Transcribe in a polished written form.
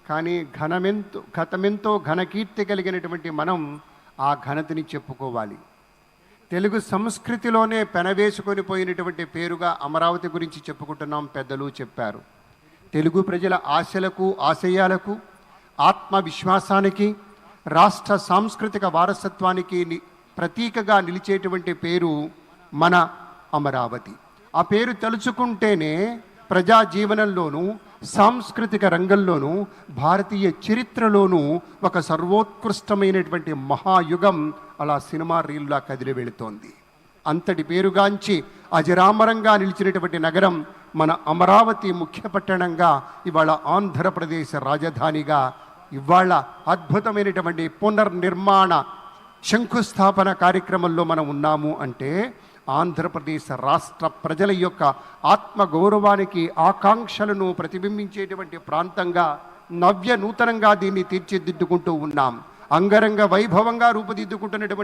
కానీ గతమెంతో ఘనకీర్తి కలిగినటువంటి మనం ఆ ఘనతని చెప్పుకోవాలి. తెలుగు సంస్కృతిలోనే పెనవేసుకొని పోయినటువంటి పేరుగా అమరావతి గురించి చెప్పుకుంటున్నాం. పెద్దలు చెప్పారు. తెలుగు ప్రజల ఆశలకు, ఆశయాలకు, ఆత్మవిశ్వాసానికి, రాష్ట్ర సాంస్కృతిక వారసత్వానికి ప్రతీకగా నిలిచేటువంటి పేరు మన అమరావతి. ఆ పేరు తలుచుకుంటేనే ప్రజా జీవనంలోనూ, సాంస్కృతిక రంగంలోనూ, భారతీయ చరిత్రలోనూ ఒక సర్వోత్కృష్టమైనటువంటి మహాయుగం అలా సినిమా రీల్లా కదిలి వెళుతోంది. అంతటి పేరుగాంచి అజరామరంగా నిలిచినటువంటి నగరం మన అమరావతి ముఖ్య పట్టణంగా, ఇవాళ ఆంధ్రప్రదేశ్ రాజధానిగా, ఇవాళ అద్భుతమైనటువంటి పునర్నిర్మాణ శంకుస్థాపన కార్యక్రమంలో మనం ఉన్నాము అంటే ఆంధ్రప్రదేశ్ రాష్ట్ర ప్రజల యొక్క ఆత్మగౌరవానికి, ఆకాంక్షలను ప్రతిబింబించేటువంటి ప్రాంతంగా నూతనంగా దీన్ని తీర్చిదిద్దుకుంటూ ఉన్నాం. అంగరంగ వైభవంగా రూపుదిద్దుకుంటున్నటువంటి